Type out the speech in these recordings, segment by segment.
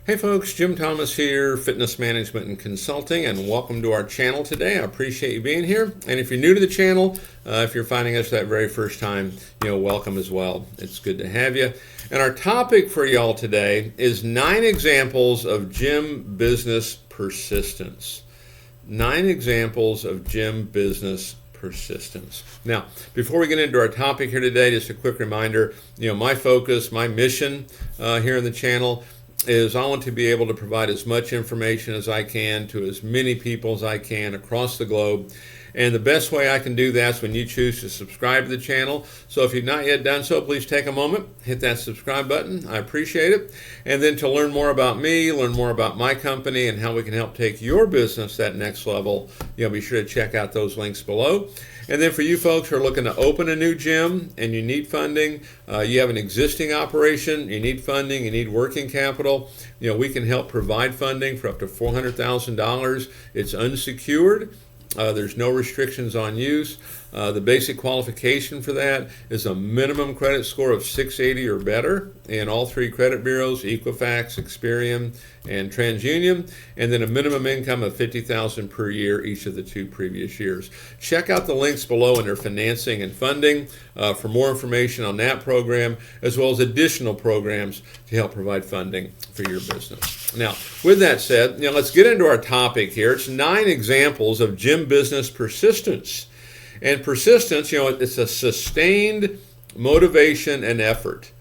Hey folks, Jim Thomas here, Fitness Management and Consulting, and welcome to our channel today. I appreciate you being here. And if you're new to the channel, if you're finding us that very first time, welcome as well. It's good to have you. And our topic for y'all today is 9 examples of gym business persistence. 9 examples of gym business persistence. Now, before we get into our topic here today, just a quick reminder, my focus, my mission here on the channel is I want to be able to provide as much information as I can to as many people as I can across the globe. And the best way I can do that is when you choose to subscribe to the channel. So if you've not yet done so, please take a moment, hit that subscribe button. I appreciate it. And then to learn more about me, learn more about my company and how we can help take your business that next level, be sure to check out those links below. And then for you folks who are looking to open a new gym and you need funding, you have an existing operation, you need funding, you need working capital, we can help provide funding for up to $400,000. It's unsecured. There's no restrictions on use. The basic qualification for that is a minimum credit score of 680 or better in all 3 credit bureaus, Equifax, Experian, and TransUnion, and then a minimum income of $50,000 per year each of the 2 previous years. Check out the links below under financing and funding for more information on that program, as well as additional programs to help provide funding for your business. Now, with that said, let's get into our topic here. It's 9 examples of gym business persistence. And persistence, it's a sustained motivation and effort.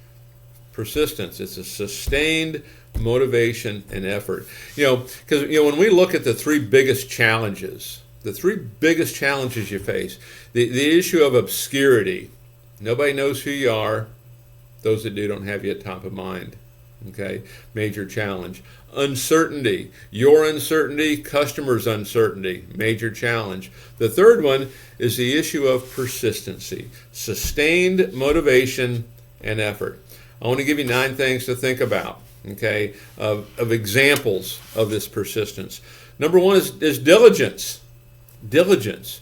Persistence, it's a sustained motivation and effort. Because when we look at the 3 biggest challenges, you face, the issue of obscurity. Nobody knows who you are. Those that do don't have you at top of mind. Okay, major challenge. Uncertainty, your uncertainty, customers' uncertainty, major challenge. The third one is the issue of persistency, sustained motivation and effort. I want to give you 9 things to think about, okay, of examples of this persistence. Number 1 is diligence. Diligence.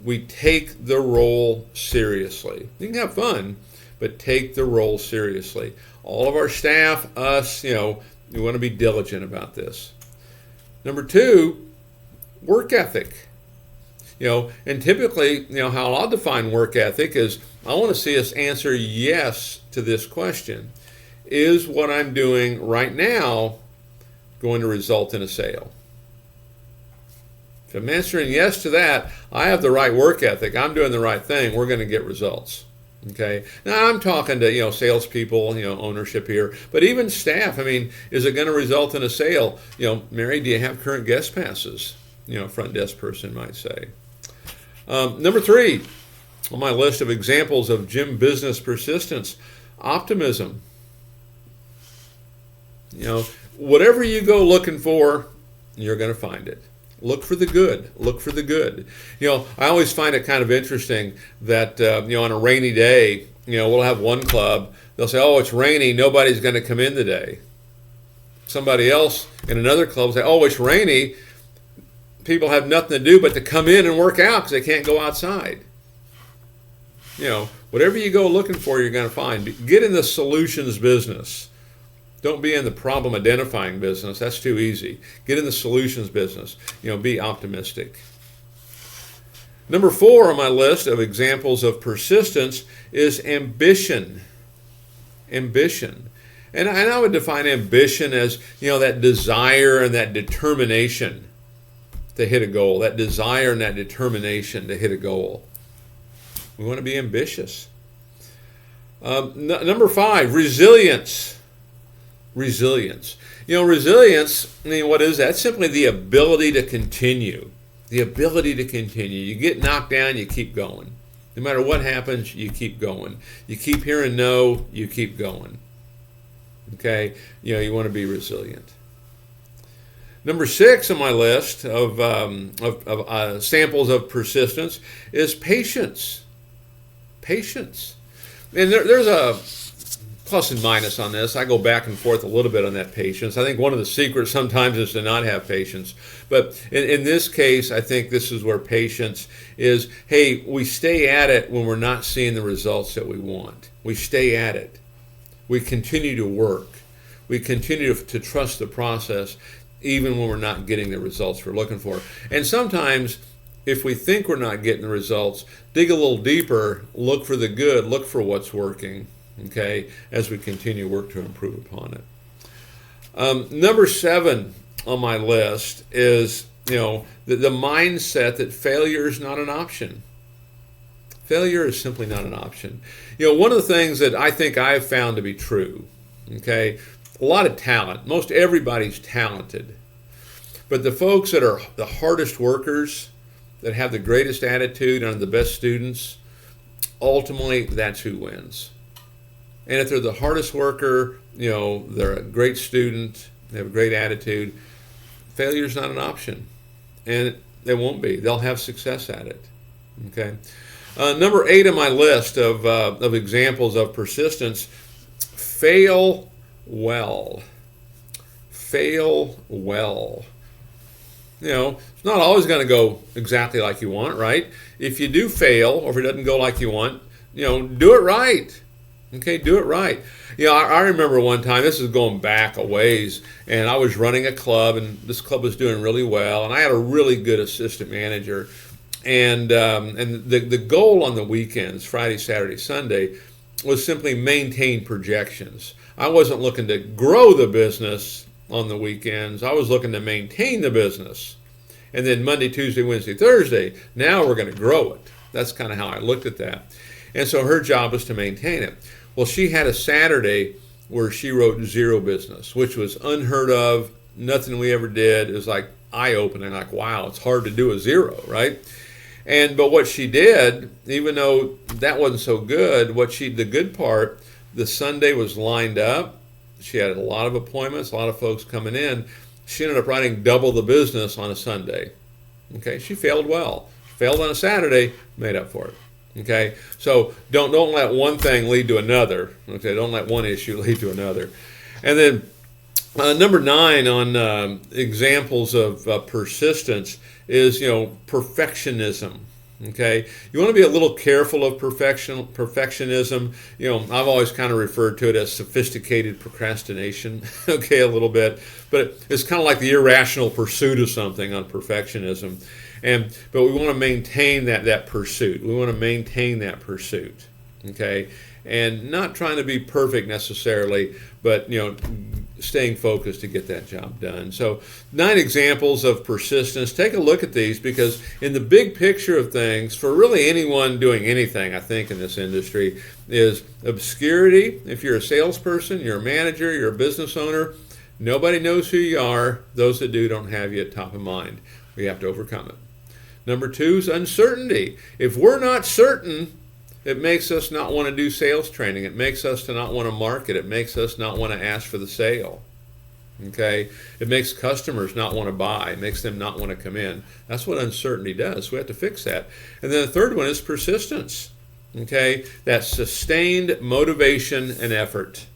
We take the role seriously. You can have fun, but take the role seriously. All of our staff, us, we want to be diligent about this. Number 2, work ethic. And typically, how I'll define work ethic is I want to see us answer yes to this question. Is what I'm doing right now going to result in a sale? If I'm answering yes to that, I have the right work ethic. I'm doing the right thing. We're going to get results. Okay. Now I'm talking to salespeople, ownership here, but even staff. Is it going to result in a sale? Mary, do you have current guest passes? Front desk person might say. Number 3 on my list of examples of gym business persistence: optimism. Whatever you go looking for, you're going to find it. Look for the good. Look for the good. I always find it kind of interesting that, on a rainy day, we'll have one club. They'll say, oh, it's rainy. Nobody's going to come in today. Somebody else in another club will say, oh, it's rainy. People have nothing to do but to come in and work out because they can't go outside. Whatever you go looking for, you're going to find. Get in the solutions business. Don't be in the problem identifying business. That's too easy. Get in the solutions business. Be optimistic. Number 4 on my list of examples of persistence is ambition. Ambition. And I would define ambition as, that desire and that determination to hit a goal. That desire and that determination to hit a goal. We want to be ambitious. Number 5, resilience. Resilience. Resilience, what is that? It's simply the ability to continue. The ability to continue. You get knocked down, you keep going. No matter what happens, you keep going. You keep hearing no, you keep going. Okay? You want to be resilient. Number 6 on my list of samples of persistence is patience. Patience. And there's a plus and minus on this. I go back and forth a little bit on that patience. I think one of the secrets sometimes is to not have patience. But in this case, I think this is where patience is, hey, we stay at it when we're not seeing the results that we want. We stay at it. We continue to work. We continue to trust the process even when we're not getting the results we're looking for. And sometimes, if we think we're not getting the results, dig a little deeper, look for the good, look for what's working, okay, as we continue work to improve upon it. Number 7 on my list is, the mindset that failure is not an option. Failure is simply not an option. One of the things that I think I've found to be true, okay, a lot of talent. Most everybody's talented. But the folks that are the hardest workers, that have the greatest attitude and are the best students, ultimately that's who wins. And if they're the hardest worker, they're a great student, they have a great attitude, failure's not an option. And they won't be. They'll have success at it. Okay. Number 8 on my list of examples of persistence: fail well. Fail well. It's not always going to go exactly like you want, right? If you do fail, or if it doesn't go like you want, do it right. Okay, do it right. I remember one time, this is going back a ways, and I was running a club, and this club was doing really well, and I had a really good assistant manager. And the goal on the weekends, Friday, Saturday, Sunday, was simply maintain projections. I wasn't looking to grow the business on the weekends. I was looking to maintain the business. And then Monday, Tuesday, Wednesday, Thursday, now we're going to grow it. That's kind of how I looked at that. And so her job was to maintain it. Well, she had a Saturday where she wrote 0 business, which was unheard of. Nothing we ever did. It was like eye-opening, like, wow, it's hard to do a 0, right? But what she did, even though that wasn't so good, the good part, the Sunday was lined up. She had a lot of appointments, a lot of folks coming in. She ended up writing double the business on a Sunday. Okay, she failed well. She failed on a Saturday, made up for it. Okay, so don't let one thing lead to another. Okay, don't let one issue lead to another. And then number 9 on examples of persistence is, perfectionism. Okay, you want to be a little careful of perfectionism. I've always kind of referred to it as sophisticated procrastination. Okay, a little bit, but it's kind of like the irrational pursuit of something on perfectionism. But we want to maintain that pursuit. We want to maintain that pursuit. Okay, and not trying to be perfect necessarily, but staying focused to get that job done. So 9 examples of persistence. Take a look at these, because in the big picture of things, for really anyone doing anything, I think, in this industry, is obscurity. If you're a salesperson, you're a manager, you're a business owner, nobody knows who you are. Those that do don't have you at top of mind. We have to overcome it. Number 2 is uncertainty. If we're not certain, it makes us not want to do sales training. It makes us to not want to market. It makes us not want to ask for the sale. Okay? It makes customers not want to buy. It makes them not want to come in. That's what uncertainty does. We have to fix that. And then the third one is persistence. Okay? That's sustained motivation and effort.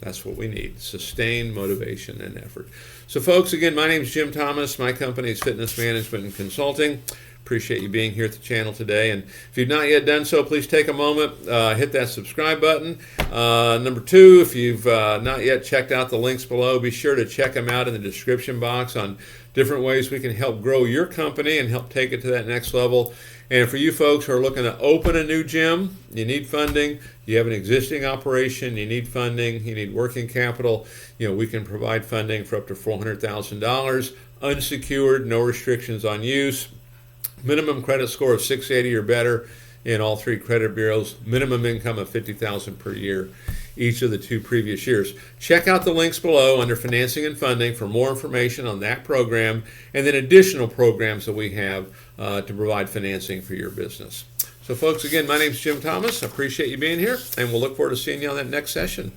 That's what we need. Sustained motivation and effort. So folks, again, my name is Jim Thomas. My company is Fitness Management and Consulting. Appreciate you being here at the channel today. And if you've not yet done so, please take a moment, hit that subscribe button. Number 2, if you've not yet checked out the links below, be sure to check them out in the description box on different ways we can help grow your company and help take it to that next level. And for you folks who are looking to open a new gym, you need funding, you have an existing operation, you need funding, you need working capital, we can provide funding for up to $400,000, unsecured, no restrictions on use. Minimum credit score of 680 or better in all 3 credit bureaus. Minimum income of $50,000 per year each of the 2 previous years. Check out the links below under financing and funding for more information on that program, and then additional programs that we have to provide financing for your business. So folks, again, my name is Jim Thomas. I appreciate you being here, and we'll look forward to seeing you on that next session.